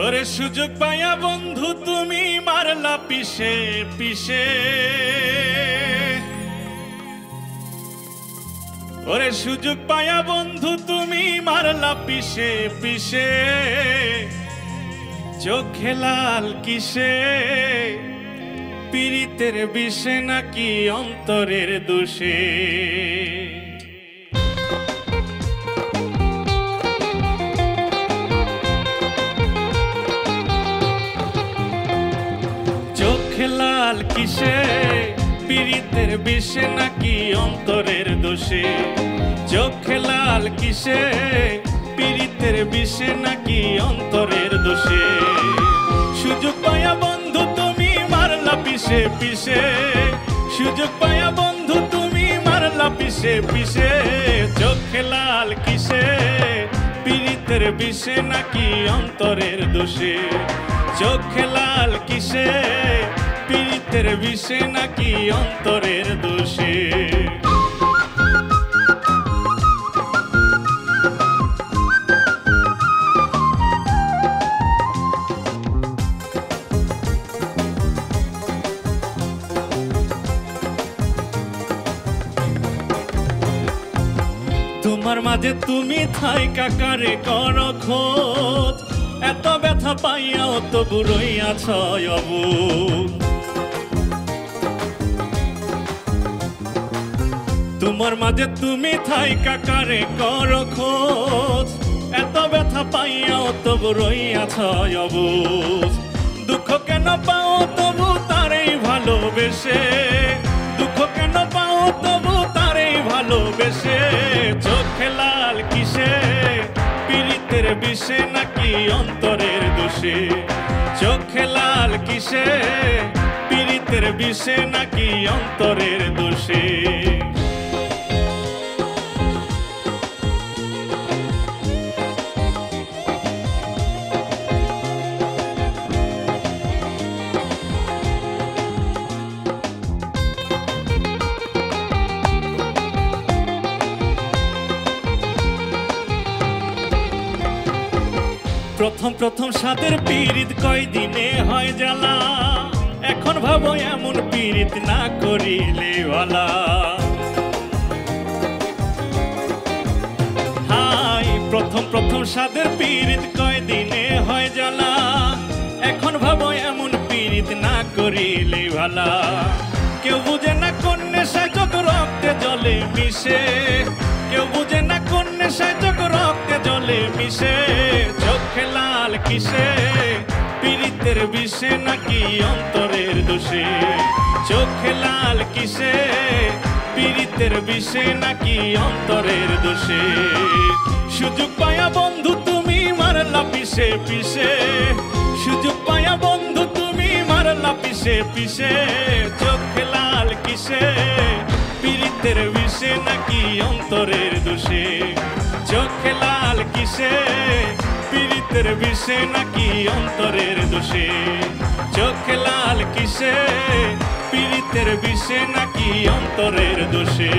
ওরে সুযোগ পায়া বন্ধু তুমি মারলা পিছে পিছে, ওরে সুযোগ পায়া বন্ধু তুমি মারলা পিছে পিছে, চোখে লাল কিসে পীড়িতের বিষে নাকি অন্তরের দোষে। চোখে লাল কিসে পীড়িতের বিষে নাকি অন্তরের দোষে, চোখে লাল কিসে পীড়িতের বিষে নাকি অন্তরের দোষে। সুযোগ পায়া বন্ধু তুমি মারলা পিছে পিছে, সুযোগ পায়া বন্ধু তুমি মারলা পিছে পিছে, চোখে লাল কিসে পীড়িতের বিষে নাকি অন্তরের দোষে, চোখে লাল কিসে পীড়িতের বিষে নাকি অন্তরের দোষে। তোমার মাঝে তুমি থাইকা কারে করো খোঁজ, এত ব্যথা পাইয়াও তো বুড়োই আছো অবুঝ। তোমার মাঝে তুমি থাইকা কারে করো খোঁজ, এত ব্যথা পাইয়াও তো বুড়োই আছো অবুঝ। দুঃখ কেন পাও তবু তারেই ভালোবেসে, দুঃখ কেন পাও তবু তারেই ভালোবেসে, চোখে লাল কিসে পীড়িতের বিষে নাকি অন্তরের দোষে, চোখে লাল কিসে পীড়িতের বিষে নাকি অন্তরের দোষে। প্রথম প্রথম সাদের পীড়িত কয়দিনে হয় জ্বালা, এখন ভাবো এমন পীড়িত না করিলে ভালা। হাই প্রথম প্রথম সাদের পীড়িত কয়দিনে হয় জ্বালা, এখন ভাবো এমন পীড়িত না করিলে ভালা। কেউ বুঝে না কোন নেশায় চোখ রক্তে জলে মিশে, কেউ বুঝে না কোন নেশায় চোখ রক্তে জলে মিশে, চোখে লাল কিসে পীড়িতের বিষে নাকি অন্তরের দোষে, চোখে লাল কিসে পীড়িতের বিষে নাকি অন্তরের দোষে। সুযোগ পায়া বন্ধু তুমি মারলা পিছে পিছে, সুযোগ পায়া বন্ধু তুমি মারলা পিছে পিছে, চোখে লাল কিসে পীড়িতের বিষে নাকি অন্তরের দোষে, চোখে লাল কিসে পীড়িতের বিষে নাকি অন্তরের দোষে, চোখে লাল কিসে পীড়িতের বিষে নাকি অন্তরের দোষে।